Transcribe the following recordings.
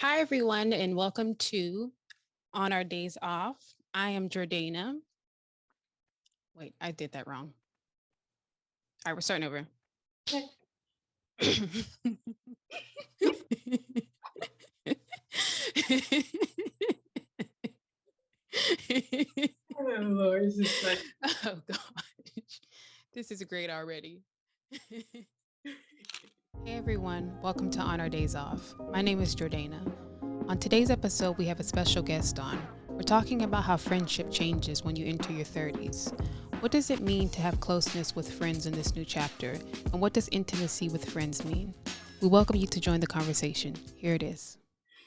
Hi, everyone, and welcome to On Our Days Off. I am Jordana. Wait, I did that wrong. All right, we're starting over. Okay. Oh Lord, this is funny. Oh, gosh. This is great already. Hey, everyone. Welcome to On Our Days Off. My name is Jordana. On today's episode, we have a special guest on. We're talking about how friendship changes when you enter your 30s. What does it mean to have closeness with friends in this new chapter? And what does intimacy with friends mean? We welcome you to join the conversation. Here it is.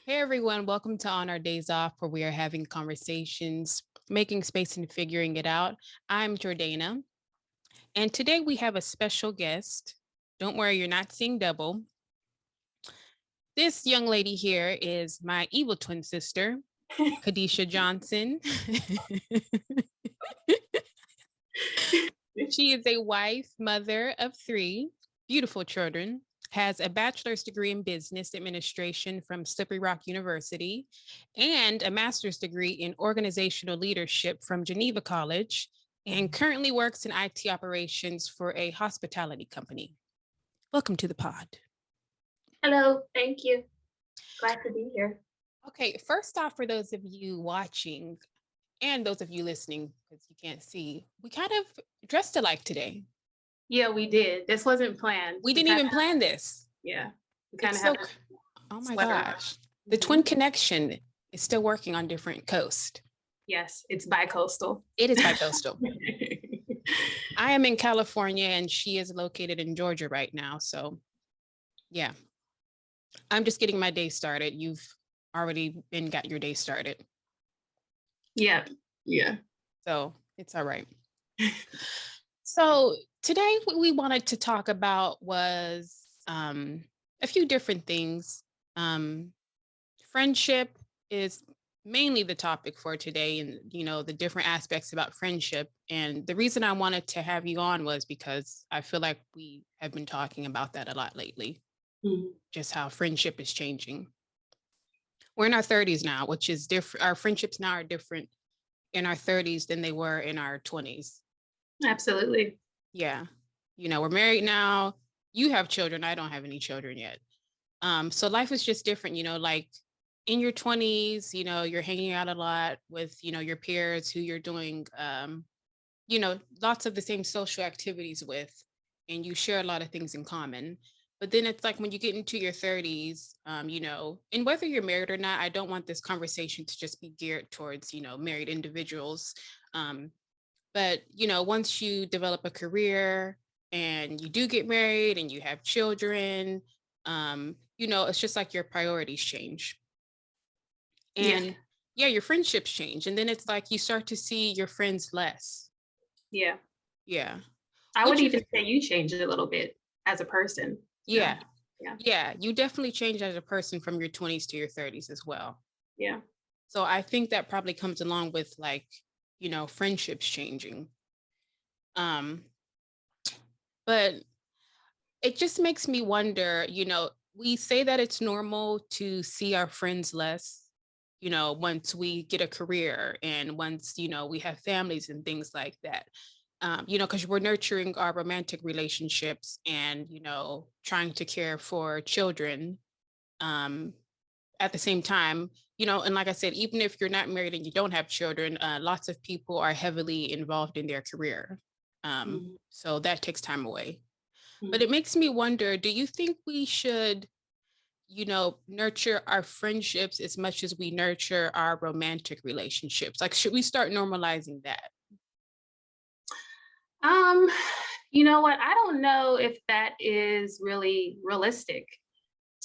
Hey, everyone. Welcome to On Our Days Off, where we are having conversations, making space and figuring it out. I'm Jordana. And today we have a special guest. Don't worry, you're not seeing double. This young lady here is my evil twin sister, Kadesha Johnson. She is a wife, mother of three beautiful children, has a bachelor's degree in business administration from Slippery Rock University, and a master's degree in organizational leadership from Geneva College, and currently works in IT operations for a hospitality company. Welcome to the pod. Hello, thank you. Glad to be here. Okay, first off, for those of you watching and those of you listening, because you can't see, we kind of dressed alike today. Yeah, we did. This wasn't planned. We didn't even plan this. Yeah, we kind It's of so, have a oh my sweater on. gosh. The twin connection is still working on different coasts. Yes, it's bi-coastal. It is bi-coastal. I am in California and she is located in Georgia right now. So yeah, I'm just getting my day started. You've already got your day started. Yeah. So it's all right. So today what we wanted to talk about was a few different things. Friendship is mainly the topic for today, and the different aspects about friendship. And the reason I wanted to have you on was because I feel like we have been talking about that a lot lately. Just how friendship is changing. We're in our 30s now, which is different. Our friendships now are different in our 30s than they were in our 20s. Absolutely. Yeah. We're married now. You have children. I don't have any children yet. So life is just different, like in your 20s, you're hanging out a lot with, your peers who you're doing, lots of the same social activities with, and you share a lot of things in common. But then it's like when you get into your 30s, and whether you're married or not, I don't want this conversation to just be geared towards, married individuals. But, once you develop a career and you do get married and you have children, it's just like your priorities change. And yeah, your friendships change. And then it's like you start to see your friends less. Yeah. Yeah. I would even say you changed a little bit as a person. Yeah. Yeah. You definitely change as a person from your 20s to your 30s as well. Yeah. So I think that probably comes along with like, friendships changing. But it just makes me wonder, we say that it's normal to see our friends less, once we get a career and once, we have families and things like that. Because we're nurturing our romantic relationships and, trying to care for children at the same time, and like I said, even if you're not married and you don't have children, lots of people are heavily involved in their career. So that takes time away. But it makes me wonder, do you think we should, nurture our friendships as much as we nurture our romantic relationships? Like, should we start normalizing that? You know what? I don't know if that is really realistic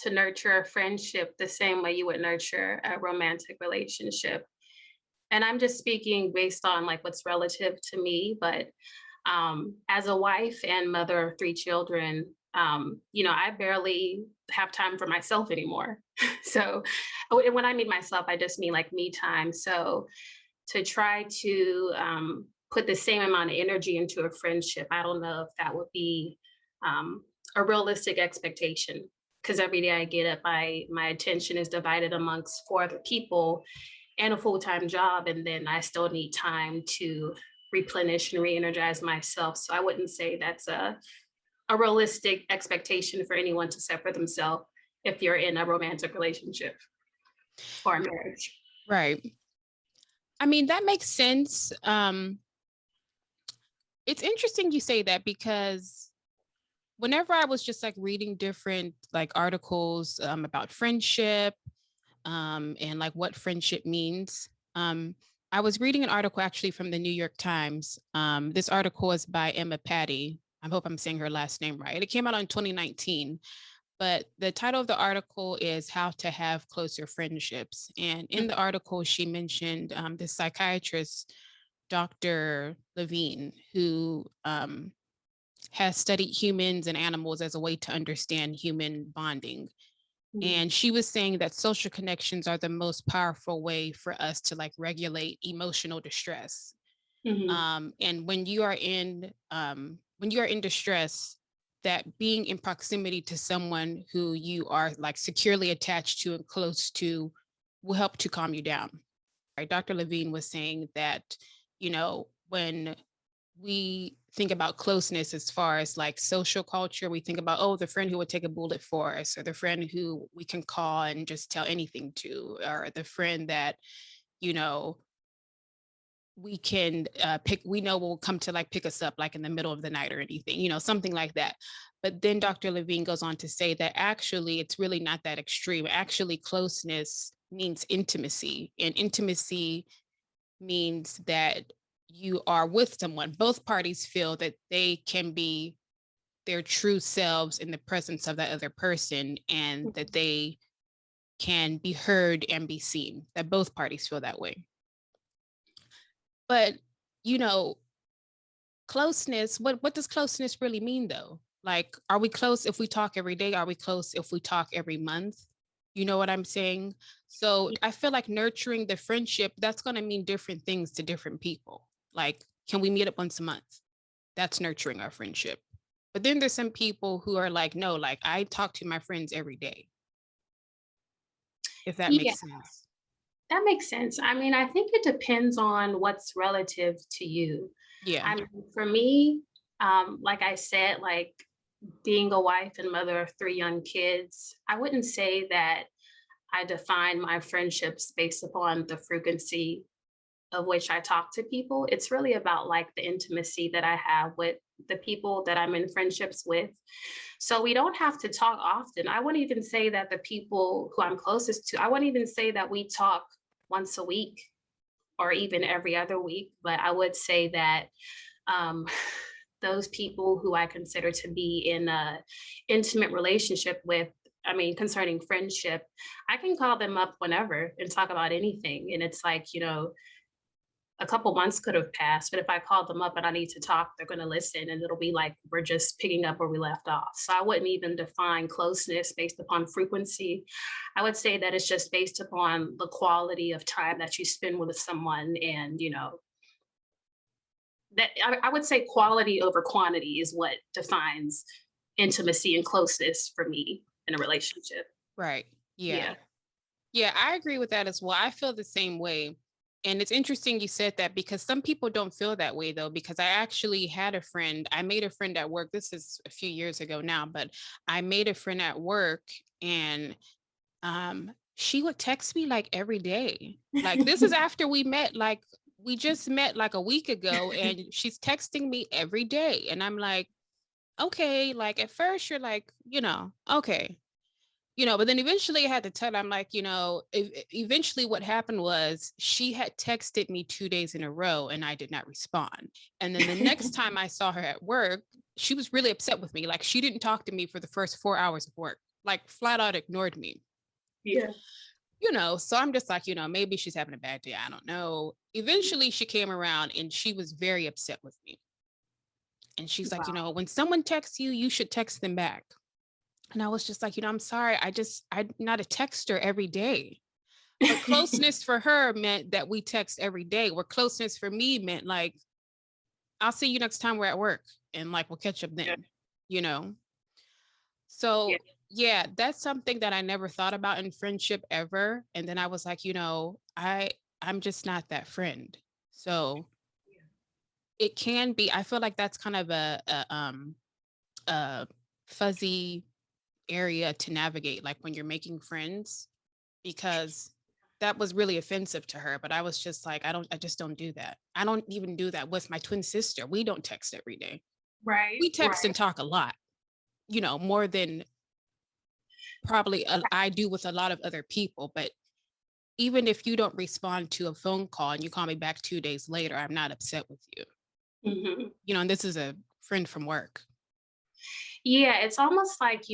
to nurture a friendship the same way you would nurture a romantic relationship. And I'm just speaking based on like what's relative to me, but as a wife and mother of three children, I barely have time for myself anymore. So when I mean myself, I just mean like me time. So to try to put the same amount of energy into a friendship, I don't know if that would be a realistic expectation. because every day I get up, my attention is divided amongst four other people and a full-time job, and then I still need time to replenish and re-energize myself. So I wouldn't say that's a realistic expectation for anyone to set for themselves if you're in a romantic relationship or a marriage. Right. I mean, that makes sense. It's interesting you say that because whenever I was just like reading different like articles about friendship and like what friendship means, I was reading an article actually from the New York Times. This article is by Emma Patty. I hope I'm saying her last name right. It came out in 2019, but the title of the article is How to Have Closer Friendships. And in the article, she mentioned the psychiatrist, Dr. Levine, who has studied humans and animals as a way to understand human bonding. Mhm. And she was saying that social connections are the most powerful way for us to like regulate emotional distress. Mhm. And when you are in distress, that being in proximity to someone who you are like securely attached to and close to will help to calm you down. Right? Dr. Levine was saying that, when we think about closeness as far as like social culture, we think about, oh, the friend who would take a bullet for us, or the friend who we can call and just tell anything to, or the friend that, you know, we can we know will come to like pick us up like in the middle of the night or anything, something like that. But then Dr. Levine goes on to say that actually it's really not that extreme. Actually, closeness means intimacy, and intimacy means that you are with someone. Both parties feel that they can be their true selves in the presence of that other person, and that they can be heard and be seen, that both parties feel that way. But, you know, closeness, what does closeness really mean though? Like, are we close if we talk every day? Are we close if we talk every month? You know what I'm saying? So I feel like nurturing the friendship, that's going to mean different things to different people. Like, can we meet up once a month? That's nurturing our friendship. But then there's some people who are like, no, like I talk to my friends every day, if that Yeah, makes sense. that makes sense. I mean, I think it depends on what's relative to you. Yeah. I mean, for me, like I said, like being a wife and mother of three young kids, I wouldn't say that I define my friendships based upon the frequency of which I talk to people. It's really about like the intimacy that I have with the people that I'm in friendships with. So we don't have to talk often. I wouldn't even say that the people who I'm closest to, I wouldn't even say that we talk once a week or even every other week, but I would say that um, those people who I consider to be in a intimate relationship with, I mean, concerning friendship, I can call them up whenever and talk about anything. And it's like, a couple months could have passed, but if I call them up and I need to talk, they're going to listen, and it'll be like we're just picking up where we left off. So I wouldn't even define closeness based upon frequency. I would say that it's just based upon the quality of time that you spend with someone, and that I would say quality over quantity is what defines intimacy and closeness for me in a relationship. Right. Yeah. Yeah. Yeah, I agree with that as well. I feel the same way. And it's interesting you said that because some people don't feel that way though, because I actually had a friend, I made a friend at work. This is a few years ago now, but I made a friend at work, and she would text me like every day. Like this is after we met, like we just met like a week ago, and she's texting me every day. And I'm like, okay, like at first you're like, okay, but then eventually I had to tell her, I'm like, eventually what happened was she had texted me 2 days in a row and I did not respond. And then the next time I saw her at work, she was really upset with me. Like she didn't talk to me for the first 4 hours of work, like flat out ignored me. Yeah. So I'm just like, maybe she's having a bad day. I don't know. Eventually she came around and she was very upset with me. And she's like, Wow. when someone texts you, you should text them back. And I was just like, I'm sorry. I'm not a texter every day. But closeness for her meant that we text every day. Where closeness for me meant like, I'll see you next time we're at work, and like we'll catch up Yeah. then, you know? So Yeah. Yeah, that's something that I never thought about in friendship ever. And then I was like, I'm just not that friend. So it can be, I feel like that's kind of a fuzzy area to navigate, like when you're making friends, because that was really offensive to her. But I was just like, I just don't do that. I don't even do that with my twin sister. We don't text every day. Right, We text right. and talk a lot, more than probably I do with a lot of other people. But even if you don't respond to a phone call and you call me back 2 days later, I'm not upset with you. Mhm. And this is a friend from work. Yeah, it's almost like,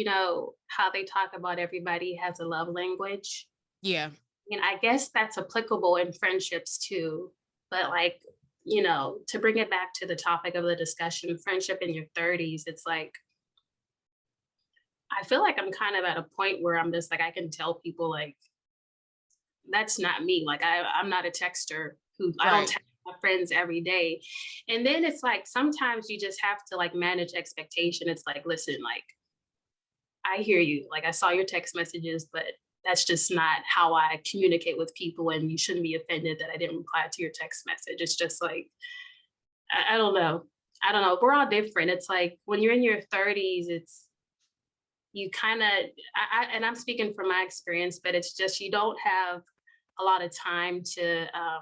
how they talk about everybody has a love language. Yeah. And I guess that's applicable in friendships too. But like, to bring it back to the topic of the discussion, friendship in your 30s, it's like I feel like I'm kind of at a point where I'm just like I can tell people like that's not me. Like I'm not a texter who I don't Right. text my friends every day. And then it's like sometimes you just have to like manage expectation. It's like, listen, like I hear you. Like I saw your text messages, but that's just not how I communicate with people. And you shouldn't be offended that I didn't reply to your text message. It's just like, I don't know. I don't know. We're all different. It's like when you're in your 30s, it's you kind of, and I'm speaking from my experience, but it's just you don't have a lot of time to, I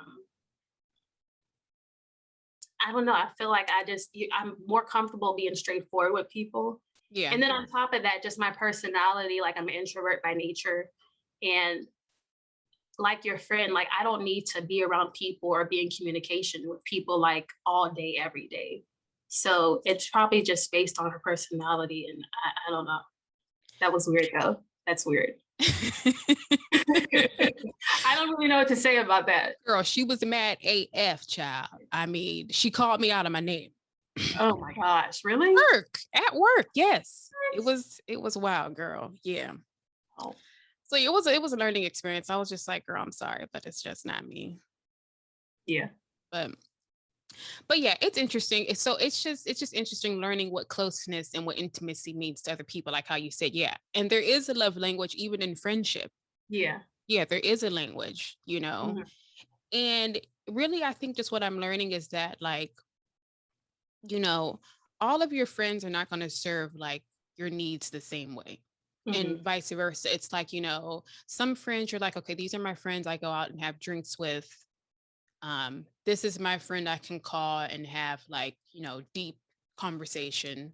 don't know. I feel like I'm more comfortable being straightforward with people. Yeah. And then on top of that, just my personality, like I'm an introvert by nature. And like your friend, like I don't need to be around people or be in communication with people like all day, every day. So it's probably just based on her personality. And I don't know. That was weird though. That's weird. I don't really know what to say about that. Girl, she was mad AF, child. I mean, she called me out of my name. Oh my gosh, really? At work, yes. It was wild, girl. Yeah. Oh, So it was a learning experience. I was just like, girl, I'm sorry, but it's just not me. yeah. But yeah, it's interesting. It's just interesting learning what closeness and what intimacy means to other people, like how you said, yeah. And there is a love language even in friendship. Yeah. Yeah, there is a language. Mhm. And really, I think just what I'm learning is that, like, you know, all of your friends are not going to serve like your needs the same way. And Mhm. vice versa. It's like, some friends you're like, okay, these are my friends I go out and have drinks with. This is my friend I can call and have like, deep conversation.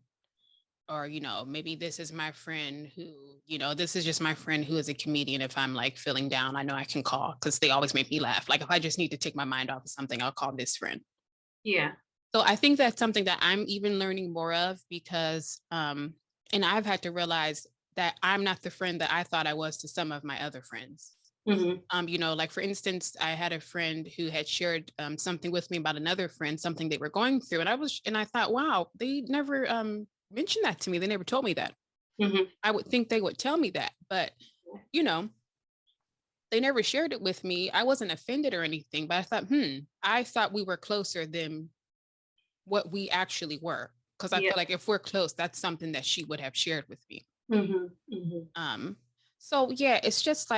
Or, maybe this is my friend who, this is just my friend who is a comedian. If I'm like feeling down, I know I can call because they always make me laugh. Like if I just need to take my mind off of something, I'll call this friend. Yeah. So I think that's something that I'm even learning more of because, and I've had to realize that I'm not the friend that I thought I was to some of my other friends. Mhm. Like for instance, I had a friend who had shared something with me about another friend, something they were going through, and I thought, wow, they never mentioned that to me. They never told me that. Mhm. I would think they would tell me that, but you know, they never shared it with me. I wasn't offended or anything, but I thought, I thought we were closer than what we actually were. Because I Yeah. feel like if we're close, that's something that she would have shared with me. Mhm. Mhm. Um, so yeah, it's just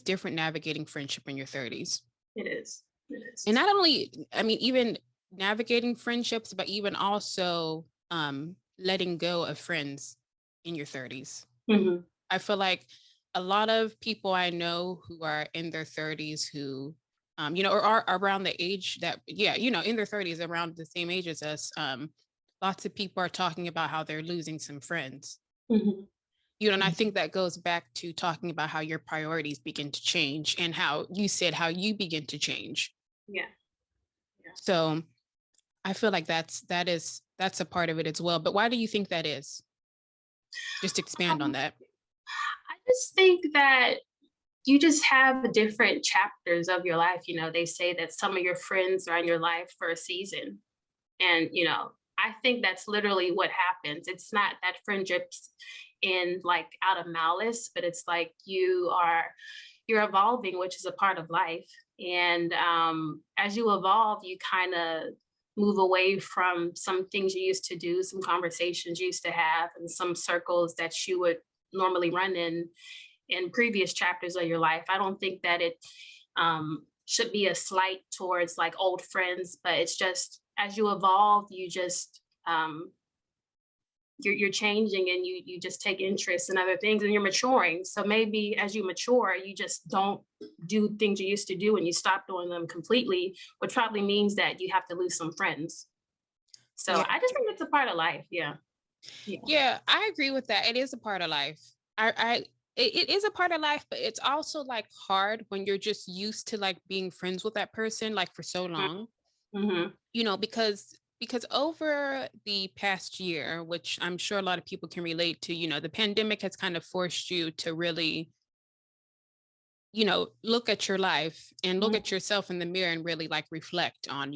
different navigating friendship in your 30s. It is. It And is. not only, I mean, even navigating friendships, but even also letting go of friends in your 30s. Mhm. I feel like a lot of people I know who are in their 30s who, or are around the age that, yeah, in their 30s, around the same age as us, lots of people are talking about how they're losing some friends. Mhm. And I think that goes back to talking about how your priorities begin to change and how you said how you begin to change. Yeah. Yeah. So I feel like that's a part of it as well. But why do you think that is? Just expand on Um, that. I just think that you just have different chapters of your life. They say that some of your friends are in your life for a season. And, I think that's literally what happens. It's not that friendships in like out of malice, but it's like you're evolving, which is a part of life. And as you evolve, you kind of move away from some things you used to do, some conversations you used to have, and some circles that you would normally run in previous chapters of your life. I don't think that it should be a slight towards like old friends, but it's just as you evolve, you just you're changing and you just take interest in other things and you're maturing. So maybe as you mature, you just don't do things you used to do and you stop doing them completely, which probably means that you have to lose some friends. So Yeah. I just think it's a part of life. Yeah. Yeah. Yeah, I agree with that. It is a part of life. I it is a part of life, but it's also like hard when you're just used to like being friends with that person like for so long. Mm-hmm. Because over the past year, which I'm sure a lot of people can relate to, the pandemic has kind of forced you to really, look at your life and look at yourself in the mirror and really like reflect on,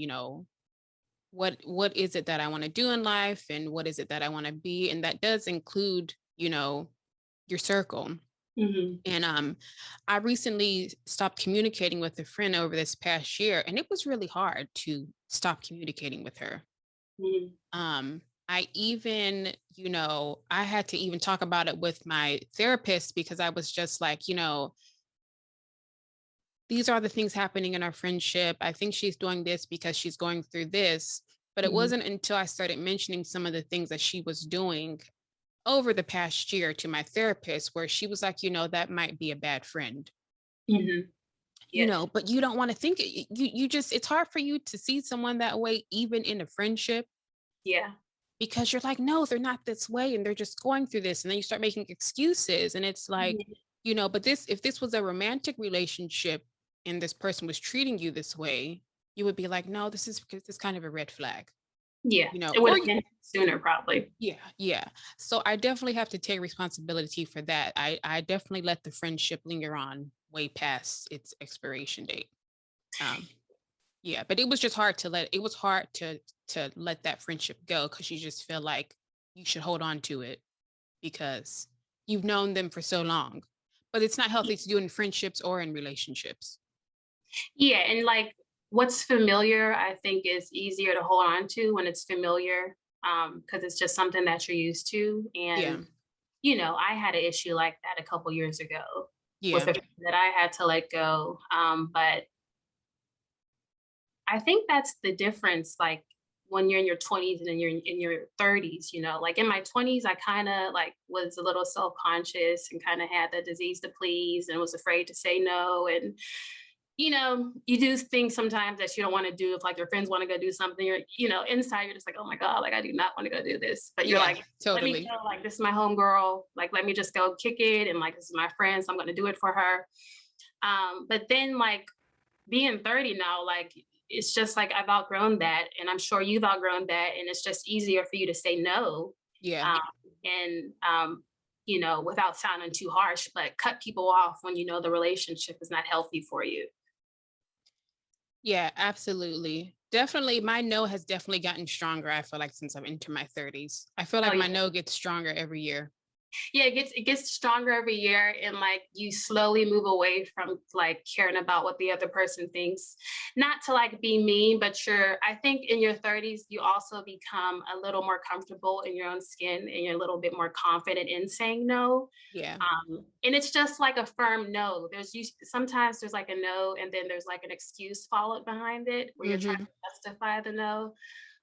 what is it that I want to do in life and what is it that I want to be, and that does include, your circle. Mm-hmm. And I recently stopped communicating with a friend over this past year, and it was really hard to stop communicating with her. Mm-hmm. um I even, I had to even talk about it with my therapist because I was just like, these are the things happening in our friendship. I think she's doing this because she's going through this. But it Mm-hmm. wasn't until I started mentioning some of the things that she was doing over the past year to my therapist where she was like, that might be a bad friend. Mm-hmm. Yeah. But you don't want to think it. You just, it's hard for you to see someone that way, even in a friendship, Yeah. because you're like, no, they're not this way and they're just going through this. And then you start making excuses. And it's like, Mhm. but if this was a romantic relationship and this person was treating you this way, you would be like, no, this is because it's kind of a red flag, Yeah. It would or have been sooner, probably. yeah, yeah. So I definitely have to take responsibility for that. I definitely let the friendship linger on way past its expiration date. Um, yeah, but it was hard to let that friendship go because you just feel like you should hold on to it because you've known them for so long. But it's not healthy to do in friendships or in relationships. Yeah, and like what's familiar, I think is easier to hold on to when it's familiar, because it's just something that you're used to. Yeah. And I had an issue like that a couple years ago with Yeah. a friend that I had to let go. But I think that's the difference, like when you're in your 20s and then you're in your 30s, like in my 20s, I kind of like was a little self-conscious and kind of had the disease to please and was afraid to say no. And you do things sometimes that you don't want to do. If like your friends want to go do something, you're, inside you're just like, oh my God, like I do not want to go do this. But you're Yeah. like, let me Totally. go, like this is my homegirl. Like, let me just go kick it. And like, this is my friend, so I'm gonna do it for her. But then like being 30 now, like it's just like I've outgrown that. And I'm sure you've outgrown that. And it's just easier for you to say no. Yeah. Um, and without sounding too harsh, but cut people off when the relationship is not healthy for you. Yeah, absolutely. Definitely, my no has definitely gotten stronger. I feel like since I've entered my 30s, I feel Oh like yeah. my no gets stronger every year. Yeah, it gets stronger every year, and like you slowly move away from like caring about what the other person thinks. Not to like be mean, but I think in your 30s you also become a little more comfortable in your own skin and you're a little bit more confident in saying no. Yeah. And it's just like a firm no. Sometimes there's like a no and then there's like an excuse followed behind it where you're trying Hmm. to justify the no.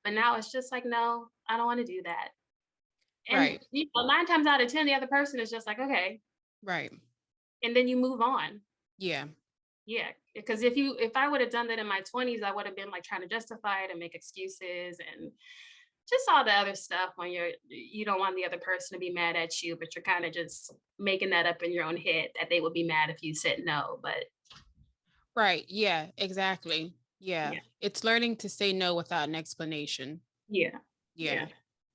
But now it's just like, no, I don't want to do that. And Right. 9 times out of 10, the other person is just like, okay. Right. And then you move on. Yeah. Yeah. Because if I would have done that in my 20s, I would have been like trying to justify it and make excuses and just all the other stuff when you don't want the other person to be mad at you, but you're kind of just making that up in your own head that they would be mad if you said no. But Right. Yeah, exactly. Yeah. yeah, It's learning to say no without an explanation. yeah, Yeah. yeah,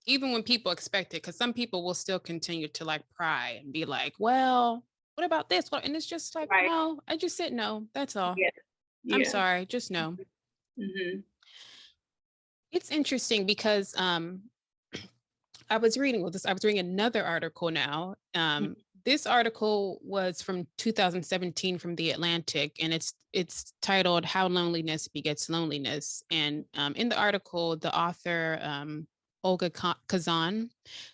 Even when people expect it, because some people will still continue to like pry and be like, well, what about this? What? And it's just like, right. no, I just said no. That's all. Yeah, I'm yeah. sorry. Just no. Hmm. It's interesting because I was reading another article now this article was from 2017 from The Atlantic, and it's titled "How Loneliness Begets Loneliness." And in the article, the author Olga Kazan,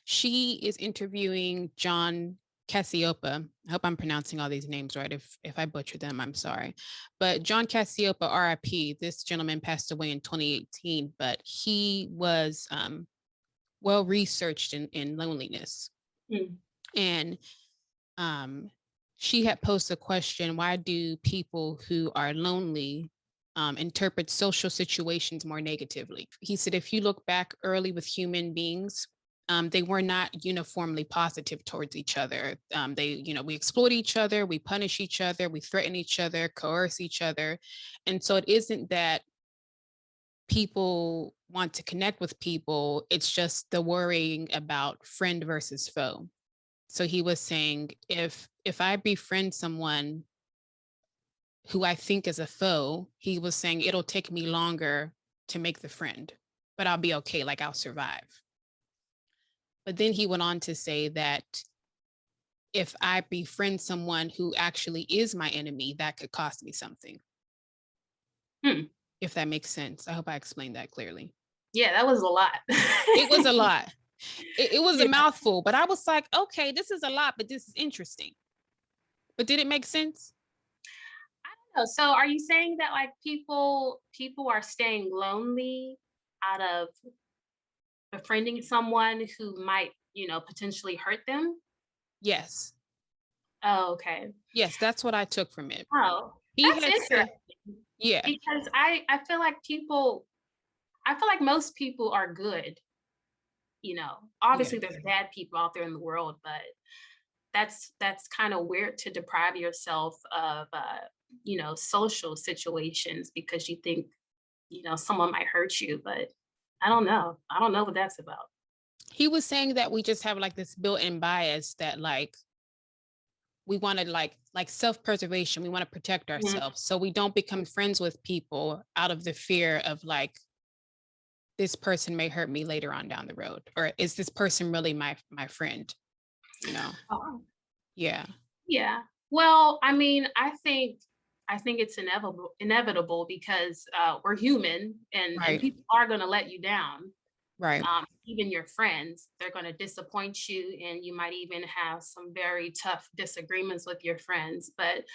she is interviewing John Cassiopa. I hope I'm pronouncing all these names right. If I butcher them, I'm sorry. But John Cassiopa, RIP, this gentleman passed away in 2018, but he was well researched in loneliness. Mm. And she had posed a question: why do people who are lonely interpret social situations more negatively? He said, if you look back early with human beings, they were not uniformly positive towards each other. We exploit each other, we punish each other, we threaten each other, coerce each other. And so it isn't that people want to connect with people, it's just the worrying about friend versus foe. So he was saying, if I befriend someone who I think is a foe, he was saying it'll take me longer to make the friend, but I'll be okay, like I'll survive. But then he went on to say that if I befriend someone who actually is my enemy, that could cost me something. If that makes sense. I hope I explained that clearly. Yeah, that was a lot. It was a lot. It was Yeah. a mouthful, but I was like, okay, this is a lot, but this is interesting. But did it make sense? I don't know. So are you saying that like people are staying lonely out of befriending someone who might, potentially hurt them? Yes. Oh, okay. Yes, that's what I took from it. Oh, He that's had said, interesting yeah, because I feel like most people are good. yeah. Obviously there's bad people out there in the world, but that's kind of weird to deprive yourself of social situations because you think someone might hurt you, but I don't know what that's about. He was saying that we just have like this built-in bias that like we want to like self-preservation. We want to protect Mhm. ourselves. So we don't become friends with people out of the fear of like this person may hurt me later on down the road. Or is this person really my friend? You know? Oh, Yeah. yeah. Well, I mean, I think it's inevitable because we're human and Right. people are going to let you down. Right. Even your friends, they're going to disappoint you, and you might even have some very tough disagreements with your friends. But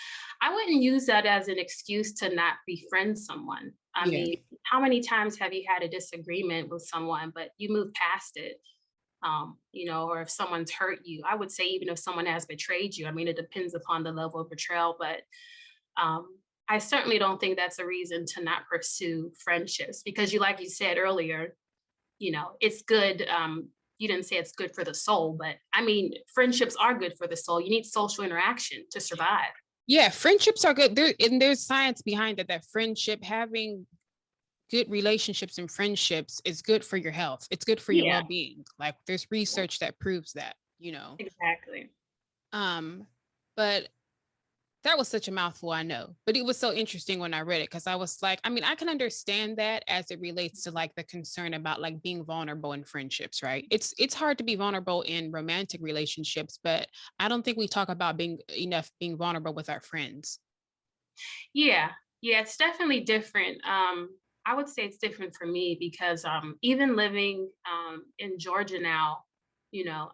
I wouldn't use that as an excuse to not befriend someone. I Yeah. mean, how many times have you had a disagreement with someone, but you move past it? Or if someone's hurt you, I would say even if someone has betrayed you, I mean, it depends upon the level of betrayal, but I certainly don't think that's a reason to not pursue friendships because like you said earlier, it's good. You didn't say it's good for the soul, but I mean, friendships are good for the soul. You need social interaction to survive. Yeah. Friendships are good. There's science behind it, that friendship, having good relationships and friendships is good for your health. It's good for your Yeah, well-being. Like there's research that proves that. exactly. But that was such a mouthful, I know. But it was so interesting when I read it because I was like, I mean, I can understand that as it relates to like the concern about like being vulnerable in friendships, right? It's hard to be vulnerable in romantic relationships, but I don't think we talk about being vulnerable with our friends. Yeah, yeah, it's definitely different. I would say it's different for me because even living in Georgia now,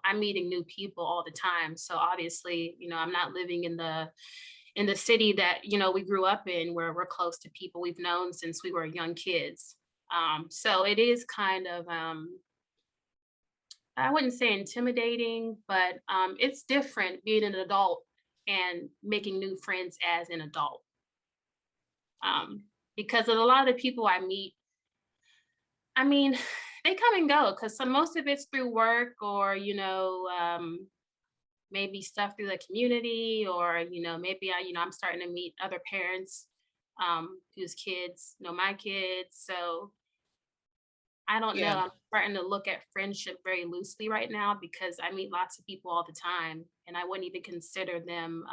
I'm meeting new people all the time. So obviously, I'm not living in the city that we grew up in where we're close to people we've known since we were young kids. So it is kind of I wouldn't say intimidating, but it's different being an adult and making new friends as an adult. Because of a lot of the people I meet, I mean, they come and go because most of it's through work or maybe stuff through the community or maybe I'm starting to meet other parents whose kids know my kids. So I don't know. Yeah. I'm starting to look at friendship very loosely right now because I meet lots of people all the time, and I wouldn't even consider them.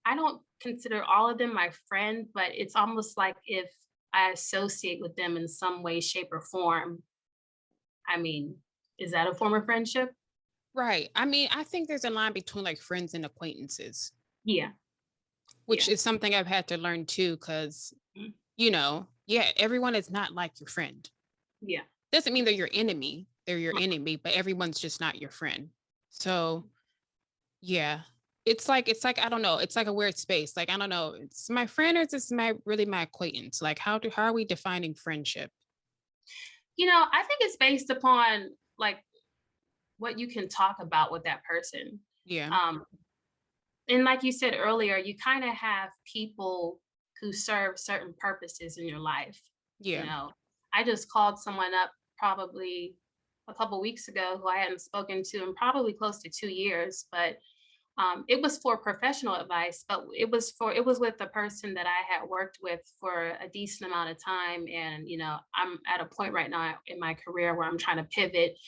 I don't consider all of them my friend, but it's almost like if I associate with them in some way, shape, or form. I mean, is that a form of friendship? Right. I mean, I think there's a line between like friends and acquaintances, Yeah. which Yeah. is something I've had to learn too, because, Mm. yeah, everyone is not like your friend. Yeah. Doesn't mean they're your enemy. They're your enemy, but everyone's just not your friend. So yeah. It's like I don't know. It's like a weird space. Like I don't know. It's my friend or is this my really my acquaintance? Like how are we defining friendship? I think it's based upon like what you can talk about with that person. Yeah. Um, and like you said earlier, you kind of have people who serve certain purposes in your life. You Yeah. know, I just called someone up probably a couple weeks ago who I hadn't spoken to in probably close to 2 years, but it was for professional advice, but it was with a person that I had worked with for a decent amount of time. And, I'm at a point right now in my career where I'm trying to pivot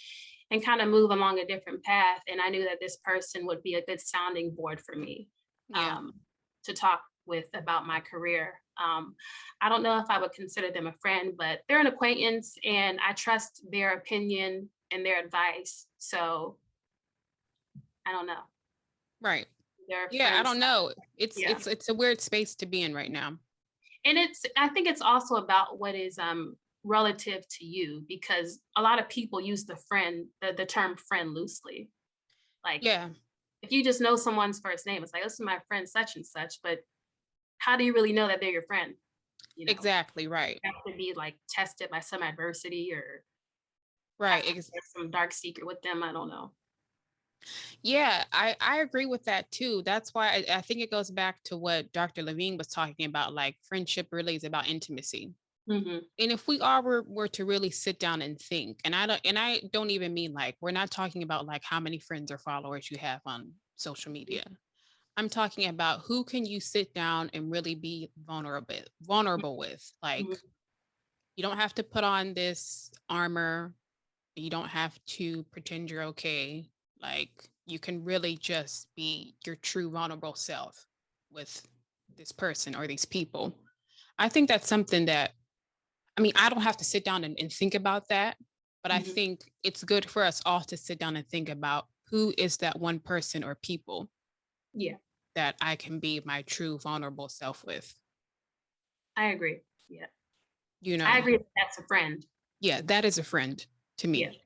and kind of move along a different path. And I knew that this person would be a good sounding board for me Yeah. um, to talk with about my career. I don't know if I would consider them a friend, but they're an acquaintance and I trust their opinion and their advice. So I don't know. Right. They're Yeah, I friends. don't know. It's Yeah. it's it's a weird space to be in right now. And I think it's also about what is relative to you, because a lot of people use the term friend loosely. Like Yeah, if you just know someone's first name, it's like, this is my friend such and such, but how do you really know that they're your friend? exactly. Right. You have to be like tested by some adversity or have Right. to share some dark secret with them. I don't know. Yeah, I agree with that too. That's why I think it goes back to what Dr. Levine was talking about. Like friendship really is about intimacy. Hmm. And if we are were to really sit down and think, and I don't even mean like we're not talking about like how many friends or followers you have on social media. I'm talking about who can you sit down and really be vulnerable with. Like Hmm. you don't have to put on this armor. You don't have to pretend you're okay. Like you can really just be your true vulnerable self with this person or these people. I think that's something that, I mean, I don't have to sit down and think about that, but I Hmm. think it's good for us all to sit down and think about who is that one person or people Yeah, that I can be my true vulnerable self with. I agree. Yeah, You I know, agree that that's a friend. yeah, that is a friend to Yeah, me.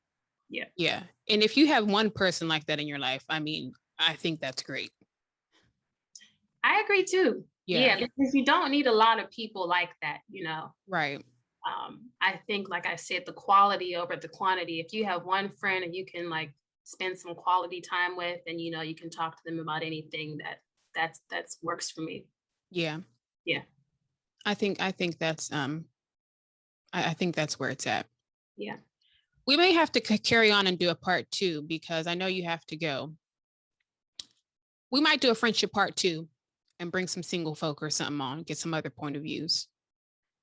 yeah. Yeah. And if you have one person like that in your life, I mean, I think that's great. I agree too. Yeah. Yeah, because you don't need a lot of people like that. Right. I think, like I said, the quality over the quantity. If you have one friend and you can like spend some quality time with, and you can talk to them about anything, that's works for me. Yeah. Yeah, I think I think that's where it's at. yeah. We may have to carry on and do a part two because I know you have to go. We might do a friendship part two and bring some single folk or something on, get some other point of views.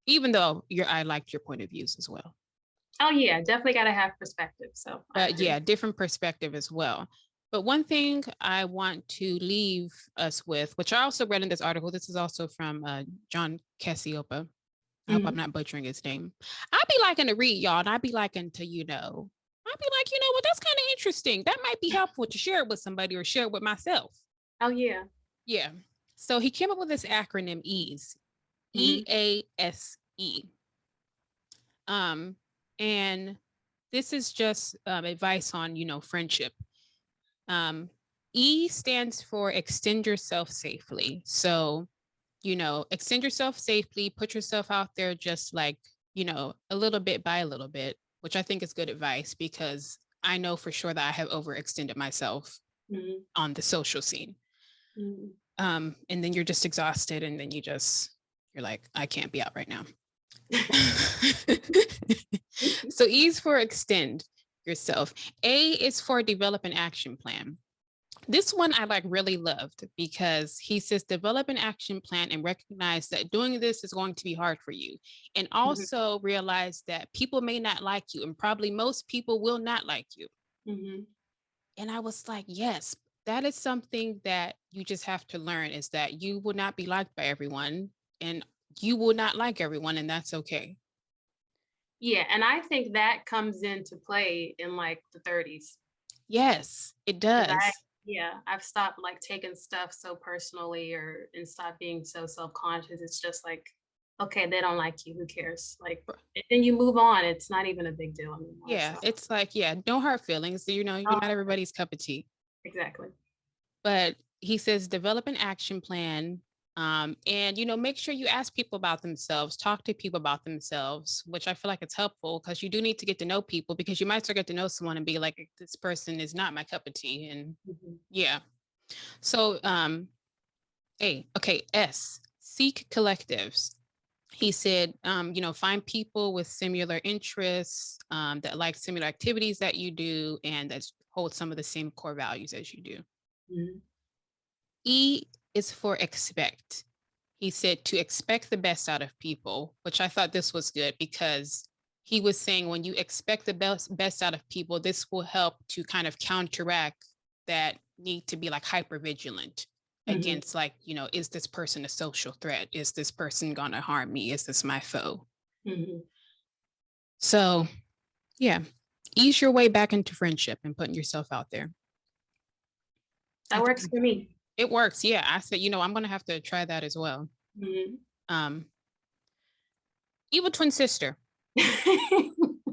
Even though I liked your point of views as well. Oh yeah, definitely got to have perspective. So I But agree. yeah, different perspective as well. But one thing I want to leave us with, which I also read in this article, this is also from John Cassiopa. I hope I'm Mhm. not butchering his name. I'd be liking to read, y'all, and I'd be liking to, I'd be like, you know what, that's kind of interesting. That might be helpful to share it with somebody or share it with myself. Oh yeah. Yeah. So he came up with this acronym EASE, Hmm. EASE. Um, and this is just advice on, friendship. Um, E stands for extend yourself safely. So, extend yourself safely, put yourself out there just like, a little bit by a little bit, which I think is good advice because I know for sure that I have overextended myself Hmm. on the social scene. Hmm. And then you're just exhausted and then you're like, I can't be out right now. So E is for extend yourself. A is for develop an action plan. This one I like really loved because he says develop an action plan and recognize that doing this is going to be hard for you. And also realize that people may not like you and probably most people will not like you. Hmm. And I was like, yes, that is something that you just have to learn is that you will not be liked by everyone and you will not like everyone and that's okay. Yeah, and I think that comes into play in like the 30s. Yes, it 'Cause does. I've stopped, like, taking stuff so personally and stopped being so self-conscious. It's just like, "Okay, they don't like you, who cares?" Like, and then you move on, it's not even a big deal anymore, Yeah, so it's like, yeah, no hard feelings. You're oh, not everybody's cup of tea. exactly. But he says develop an action plan. And make sure you ask people about themselves, talk to people about themselves, which I feel like it's helpful because you do need to get to know people because you might start get to know someone and be like, this person is not my cup of tea. And Mhm, yeah. So S, seek collectives. He said, find people with similar interests, that like similar activities that you do, and that hold some of the same core values as you do. mhm, E is for expect. He said to expect the best out of people, which I thought this was good because he was saying when you expect the best out of people, this will help to kind of counteract that need to be like hyper vigilant mhm. against, like, is this person a social threat? Is this person gonna harm me? Is this my foe? Mhm. So yeah, ease your way back into friendship and putting yourself out there. I That works think for me. it works. Yeah. I said, I'm gonna have to try that as well. Mhm. Um, evil twin sister. The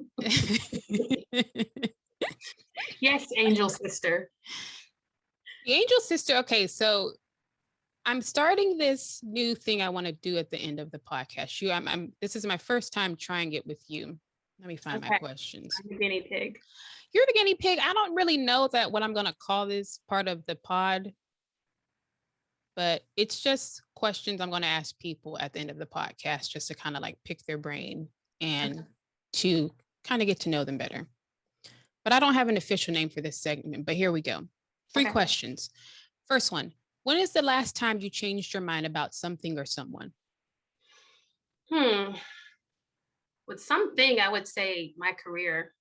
Yes, angel sister. angel sister. Okay, so I'm starting this new thing I want to do at the end of the podcast. This is my first time trying it with you. Let me find my Okay, questions. I'm the guinea pig. You're the guinea pig. I don't really know that what I'm gonna call this part of the pod, but it's just questions I'm gonna ask people at the end of the podcast just to kind of like pick their brain Okay, and to kind of get to know them better. But I don't have an official name for this segment, but here we go. Three okay. questions. First one, when is the last time you changed your mind about something or someone? Hmm. With something, I would say my career.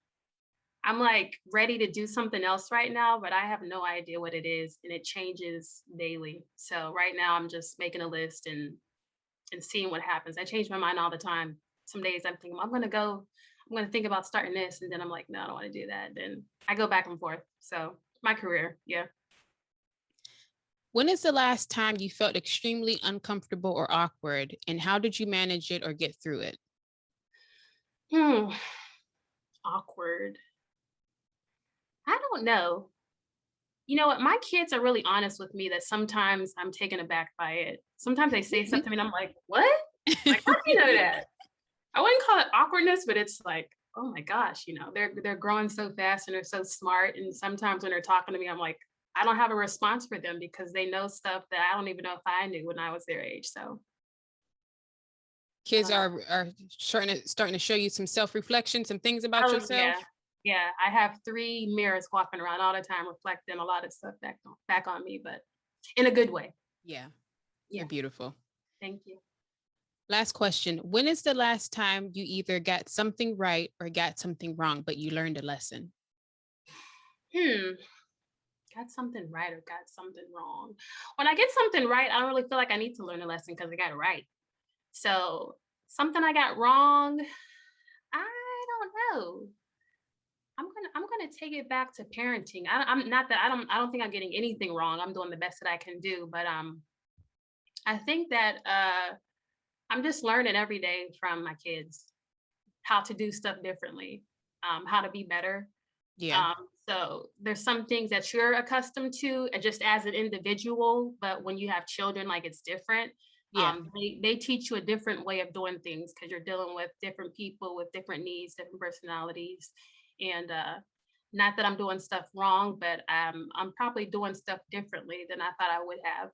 I'm like ready to do something else right now, but I have no idea what it is, and it changes daily. So right now, I'm just making a list and seeing what happens. I change my mind all the time. Some days I'm thinking I'm gonna go. I'm gonna think about starting this, and then I'm like, no, I don't want to do that. Then I go back and forth. So my career, yeah. When is the last time you felt extremely uncomfortable or awkward, and how did you manage it or get through it? Hmm. Awkward. I don't know. You know what? My kids are really honest with me that sometimes I'm taken aback by it. Sometimes they say something and I'm like, what? Like, how do you know that? I wouldn't call it awkwardness, but it's like, oh my gosh, they're growing so fast and they're so smart. And sometimes when they're talking to me, I'm like, I don't have a response for them because they know stuff that I don't even know if I knew when I was their age. So I Kids don't know. are starting to show you some self-reflection, some things about Oh yeah. yourself. Yeah. I have three mirrors walking around all the time reflecting a lot of stuff back on me, but in a good way. Yeah, they're Yeah. beautiful. Thank you. Last question. When is the last time you either got something right or got something wrong, but you learned a lesson? Hmm. Got something right or got something wrong. When I get something right, I don't really feel like I need to learn a lesson because I got it right. So something I got wrong, I don't know. I'm gonna take it back to parenting. I'm not that I don't think I'm getting anything wrong. I'm doing the best that I can do, but I think that I'm just learning every day from my kids how to do stuff differently, how to be better. Yeah. So there's some things that you're accustomed to just as an individual, but when you have children, like it's different. Yeah. They teach you a different way of doing things because you're dealing with different people with different needs, different personalities. And not that I'm doing stuff wrong, but I'm probably doing stuff differently than I thought I would have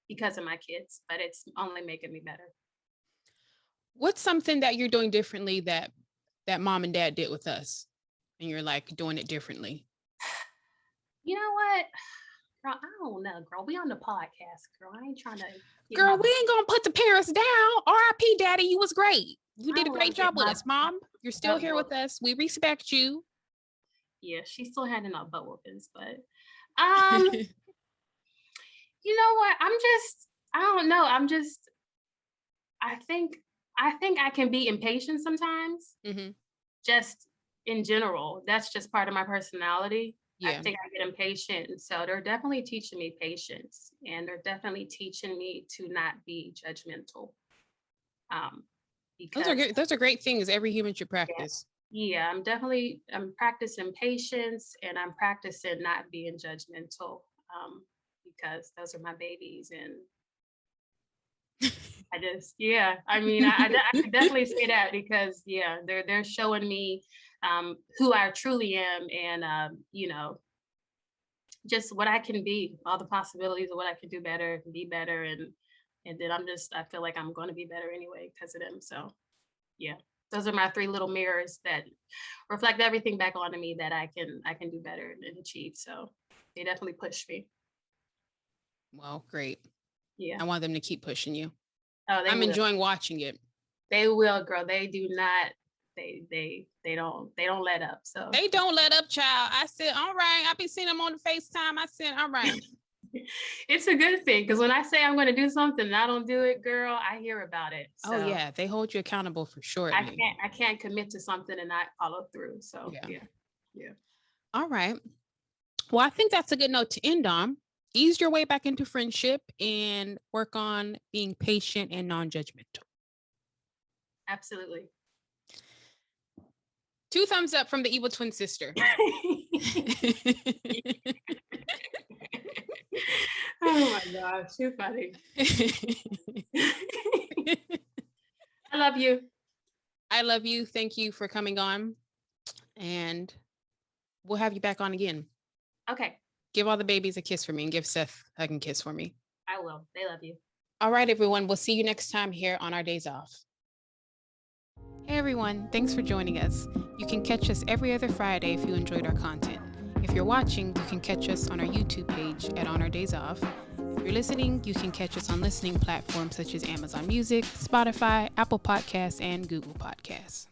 because of my kids, but it's only making me better. What's something that you're doing differently that mom and dad did with us, and you're like doing it differently? You know what? Girl, I don't know, girl. We on the podcast, girl. I ain't trying to get Girl, my we ain't gonna put the parents down. R.I.P. Daddy, you was great. You I did a don't want great to get job with my us, Mom. You're still butt here with whooped. us. We respect you. Yeah, she's still handing out butt whoopings, but um, you know what? I don't know. I think I think I can be impatient sometimes, Hmm. just in general. That's just part of my personality. I Yeah. think I get impatient. And so they're definitely teaching me patience, and they're definitely teaching me to not be judgmental. Um, because Those are great things every human should yeah, practice. yeah, I'm practicing patience, and I'm practicing not being judgmental. Because those are my babies, and I just, yeah, I mean, I could definitely say that because, yeah, they're showing me who I truly am, and just what I can be, all the possibilities of what I can do better, be better, and then I feel like I'm going to be better anyway because of them. So yeah, those are my three little mirrors that reflect everything back onto me that I can do better and achieve. So they definitely push me. Well, great. Yeah. I want them to keep pushing you. Oh, they I'm will. enjoying watching it. They will, girl. They do not. They don't let up. So They don't let up, child. I said, all right. I be seeing them on the FaceTime. I said, all right. it's a good thing because when I say I'm going to do something and I don't do it, girl, I hear about it. So Oh yeah, they hold you accountable for sure. I can't commit to something and not follow through. So Yeah. yeah. All right. Well, I think that's a good note to end on. Ease your way back into friendship and work on being patient and non-judgmental. Absolutely. 2 thumbs up from the evil twin sister. Oh my gosh, too funny. I love you. I love you. Thank you for coming on. And we'll have you back on again. Okay, Give all the babies a kiss for me and give Seth a hug and kiss for me. I will. They love you. All right, everyone. We'll see you next time here on our days off. Hey, everyone. Thanks for joining us. You can catch us every other Friday if you enjoyed our content. If you're watching, you can catch us on our YouTube page at On Our Days Off. If you're listening, you can catch us on listening platforms such as Amazon Music, Spotify, Apple Podcasts, and Google Podcasts.